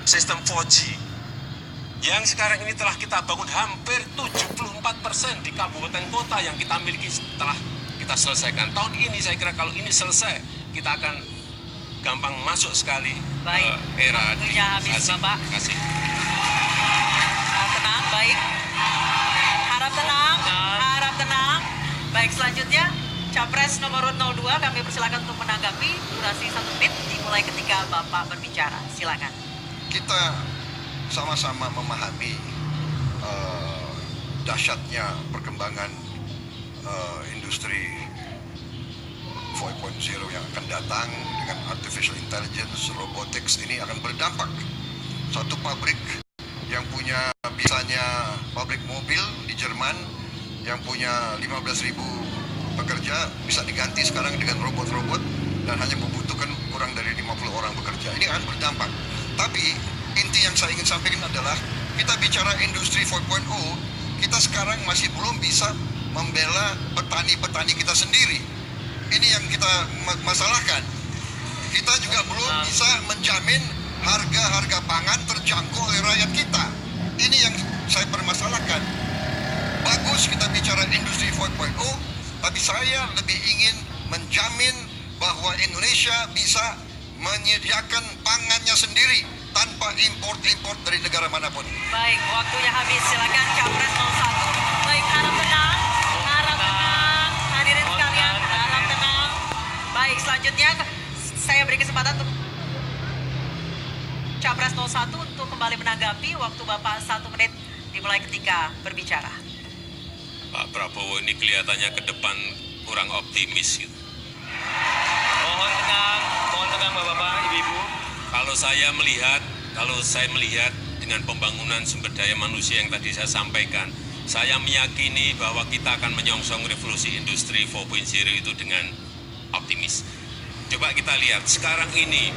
sistem 4G yang sekarang ini telah kita bangun hampir 74% di kabupaten kota yang kita miliki telah kita selesaikan. Tahun ini saya kira kalau ini selesai, kita akan gampang masuk sekali ke era digitalisasi. Bapak. Kasih. Tenang, baik. Harap tenang, harap tenang. Baik, selanjutnya Capres nomor 02 kami persilakan untuk menanggapi, durasi 1 menit dimulai ketika Bapak berbicara. Silakan. Kita sama-sama memahami dahsyatnya perkembangan industri 4.0 yang akan datang dengan artificial intelligence, robotics ini akan berdampak. Satu pabrik yang punya biasanya pabrik mobil di Jerman yang punya 15.000 pekerja bisa diganti sekarang dengan robot-robot dan hanya membutuhkan kurang dari 50 orang bekerja. Ini akan berdampak. Tapi inti yang saya ingin sampaikan adalah kita bicara industri 4.0, kita sekarang masih belum bisa membela petani-petani kita sendiri. Ini yang kita masalahkan. Kita juga belum bisa menjamin harga-harga pangan terjangkau oleh rakyat kita. Ini yang saya permasalahkan. Bagus kita bicara industri 4.0, tapi saya lebih ingin menjamin bahwa Indonesia bisa menyediakan pangannya sendiri tanpa import-import dari negara manapun. Baik, waktunya habis. Silakan Capres 01. Baik, harap tenang. Harap tenang. Hadirin sekalian, harap tenang. Baik, selanjutnya saya beri kesempatan untuk Capres 01 untuk kembali menanggapi. Waktu Bapak 1 menit dimulai ketika berbicara. Pak Prabowo ini kelihatannya ke depan kurang optimis gitu. Mohon tenang Bapak-bapak, Ibu-ibu. Kalau saya melihat dengan pembangunan sumber daya manusia yang tadi saya sampaikan, saya meyakini bahwa kita akan menyongsong revolusi industri 4.0 itu dengan optimis. Coba kita lihat, sekarang ini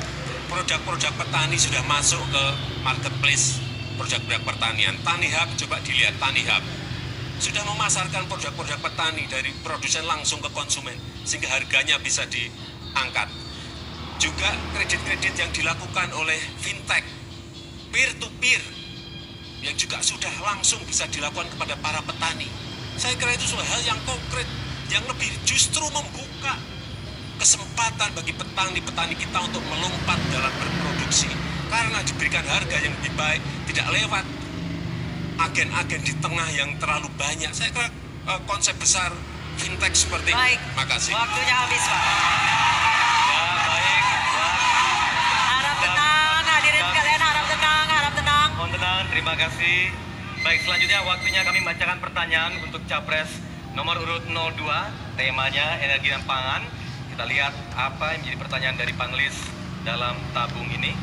produk-produk petani sudah masuk ke marketplace produk-produk pertanian. TaniHub, coba dilihat TaniHub. Sudah memasarkan produk-produk petani dari produsen langsung ke konsumen, sehingga harganya bisa diangkat. Juga kredit-kredit yang dilakukan oleh fintech, peer-to-peer, yang juga sudah langsung bisa dilakukan kepada para petani. Saya kira itu suatu hal yang konkret, yang lebih justru membuka kesempatan bagi petani-petani kita untuk melompat dalam berproduksi. Karena diberikan harga yang lebih baik, tidak lewat agen-agen di tengah yang terlalu banyak. Saya kira konsep besar fintech seperti ini. Baik, makasih. Waktunya habis, Pak. Ya, baik. Harap tenang, hadirin sekalian, harap tenang, harap tenang. Mohon tenang, terima kasih. Baik, selanjutnya waktunya kami membacakan pertanyaan untuk Capres nomor urut 02, temanya energi dan pangan. Kita lihat apa yang menjadi pertanyaan dari panelis dalam tabung ini.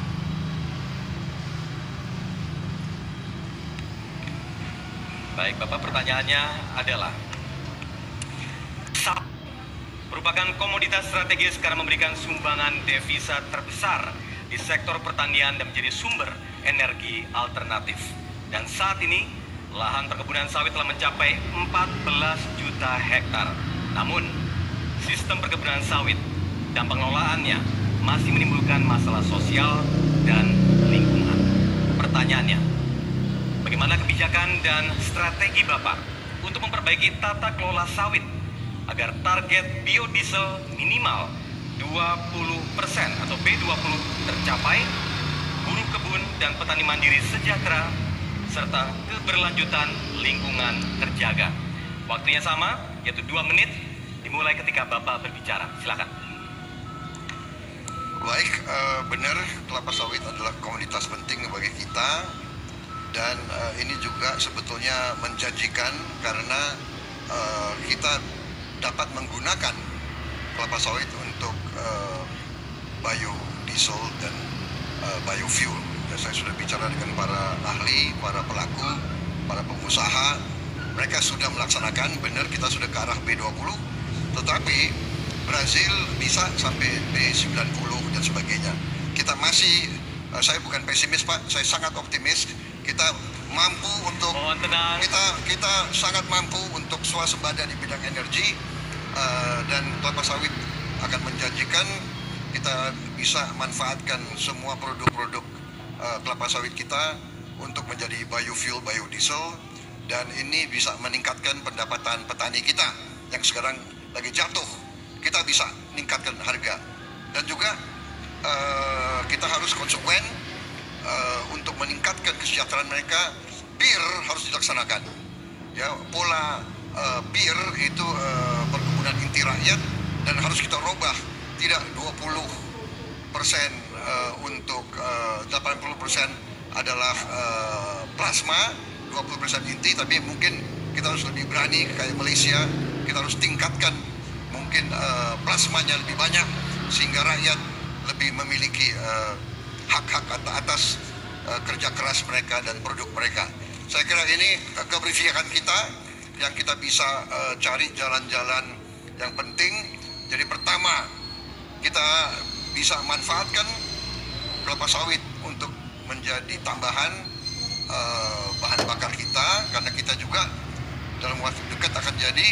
Baik, Bapak, pertanyaannya adalah merupakan komoditas strategis karena memberikan sumbangan devisa terbesar di sektor pertanian dan menjadi sumber energi alternatif. Dan saat ini, lahan perkebunan sawit telah mencapai 14 juta hektar. Namun, sistem perkebunan sawit dan pengelolaannya masih menimbulkan masalah sosial dan lingkungan. Pertanyaannya, bagaimana kebijakan dan strategi Bapak untuk memperbaiki tata kelola sawit agar target biodiesel minimal 20% atau B20 tercapai, buruh kebun dan petani mandiri sejahtera, serta keberlanjutan lingkungan terjaga? Waktunya sama, yaitu 2 menit, dimulai ketika Bapak berbicara. Silakan. Baik, benar kelapa sawit adalah komoditas penting bagi kita. Dan ini juga sebetulnya menjanjikan karena kita dapat menggunakan kelapa sawit untuk biodiesel dan biofuel. Dan saya sudah bicara dengan para ahli, para pelaku, para pengusaha. Mereka sudah melaksanakan, benar kita sudah ke arah B20, tetapi Brazil bisa sampai B90 dan sebagainya. Kita masih, saya bukan pesimis Pak, saya sangat optimis. Kita mampu untuk kita sangat mampu untuk swasembada di bidang energi, dan kelapa sawit akan menjanjikan kita bisa manfaatkan semua produk-produk kelapa sawit kita untuk menjadi biofuel, biodiesel, dan ini bisa meningkatkan pendapatan petani kita yang sekarang lagi jatuh. Kita bisa meningkatkan harga, dan juga kita harus konsekuen untuk meningkatkan kesejahteraan mereka. PIR harus dilaksanakan. Ya, pola PIR itu perkebunan inti rakyat, dan harus kita robah, tidak 20% untuk 80% adalah plasma, 20% inti, tapi mungkin kita harus lebih berani kayak Malaysia, kita harus tingkatkan mungkin plasmanya lebih banyak sehingga rakyat lebih memiliki hak-hak atas kerja keras mereka dan produk mereka. Saya kira ini keberpihakan kita yang kita bisa cari jalan-jalan yang penting. Jadi pertama, kita bisa manfaatkan kelapa sawit untuk menjadi tambahan bahan bakar kita, karena kita juga dalam waktu dekat akan jadi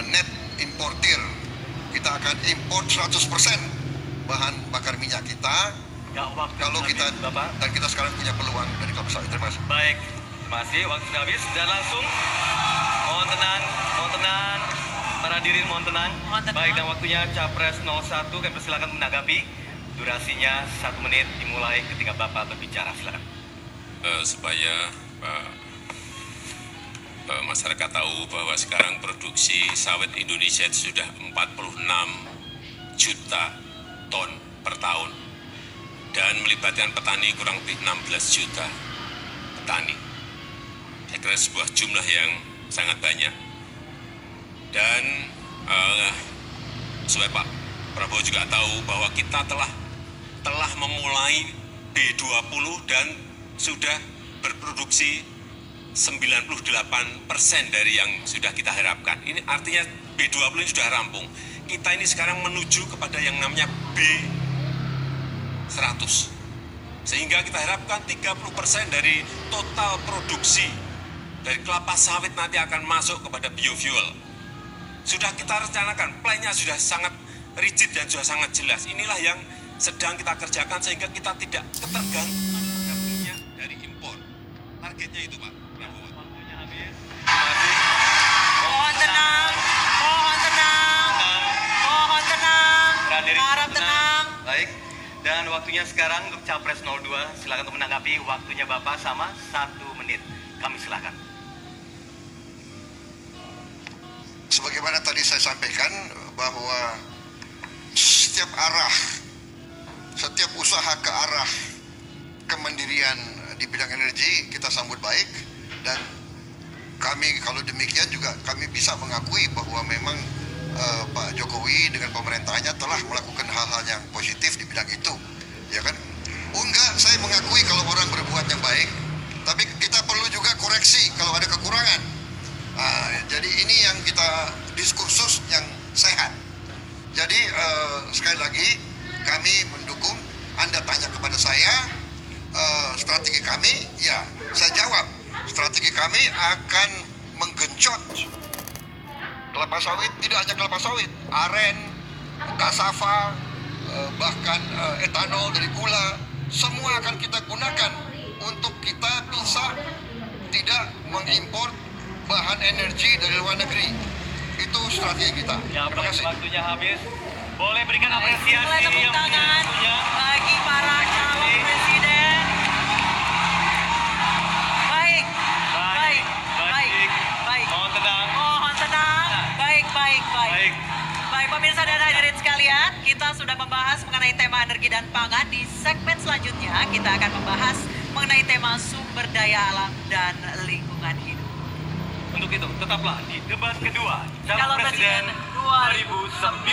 net importir. Kita akan import 100% bahan bakar minyak kita. Ya, kalau kita Bapak. Dan kita sekarang punya peluang dari kelapa sawit. Terima kasih. Baik, terima kasih. Waktu sudah habis dan langsung mohon tenang, para hadirin mohon tenang. Baik, dan waktunya Capres 01 kami persilakan menanggapi. Durasinya 1 menit dimulai ketika Bapak berbicara. Silakan. Supaya masyarakat tahu bahwa sekarang produksi sawit Indonesia itu sudah 46 juta ton per tahun, dan melibatkan petani kurang lebih 16 juta petani. Saya kira sebuah jumlah yang sangat banyak. Dan supaya Pak Prabowo juga tahu bahwa kita telah memulai B20 dan sudah berproduksi 98% dari yang sudah kita harapkan. Ini artinya B20 ini sudah rampung. Kita ini sekarang menuju kepada yang namanya B100. Sehingga kita harapkan 30% dari total produksi dari kelapa sawit nanti akan masuk kepada biofuel. Sudah kita rencanakan, plan-nya sudah sangat rigid dan sudah sangat jelas. Inilah yang sedang kita kerjakan sehingga kita tidak ketergantungan minyak dari impor. Targetnya itu, Pak. Waktunya habis. Terima kasih. Mohon tenang, mohon tenang, mohon tenang, Hadirin harap tenang. Baik. Dan waktunya sekarang untuk Capres 02, silakan untuk menanggapi. Waktunya Bapak sama 1 menit. Kami silakan. Sebagaimana tadi saya sampaikan bahwa setiap usaha ke arah kemandirian di bidang energi kita sambut baik, dan kami kalau demikian juga kami bisa mengakui bahwa memang Pak Jokowi dengan pemerintahnya telah melakukan hal-hal yang positif di bidang itu, ya kan? Enggak, saya mengakui kalau orang berbuat yang baik, tapi kita perlu juga koreksi kalau ada kekurangan. Jadi ini yang kita diskursus yang sehat. Jadi sekali lagi kami mendukung. Anda tanya kepada saya strategi kami, ya saya jawab. Strategi kami akan menggenjot kelapa sawit, tidak hanya kelapa sawit, aren, kasava, bahkan etanol dari gula, semua akan kita gunakan untuk kita bisa tidak mengimpor bahan energi dari luar negeri. Itu strategi kita. Ya, Terima kasih. waktunya habis. Boleh berikan Baik, apresiasi boleh tepuk yang tangan punya. bagi para calon presiden. Baik, baik, baik, baik. Mohon tenang. Mohon tenang. Baik. Baik, pemirsa dan hadirin sekalian, kita sudah membahas mengenai tema energi dan pangan. Di segmen selanjutnya, kita akan membahas mengenai tema sumber daya alam dan lingkungan hidup. Untuk itu, tetaplah di debat kedua Calon Calon Presiden Presiden 2019.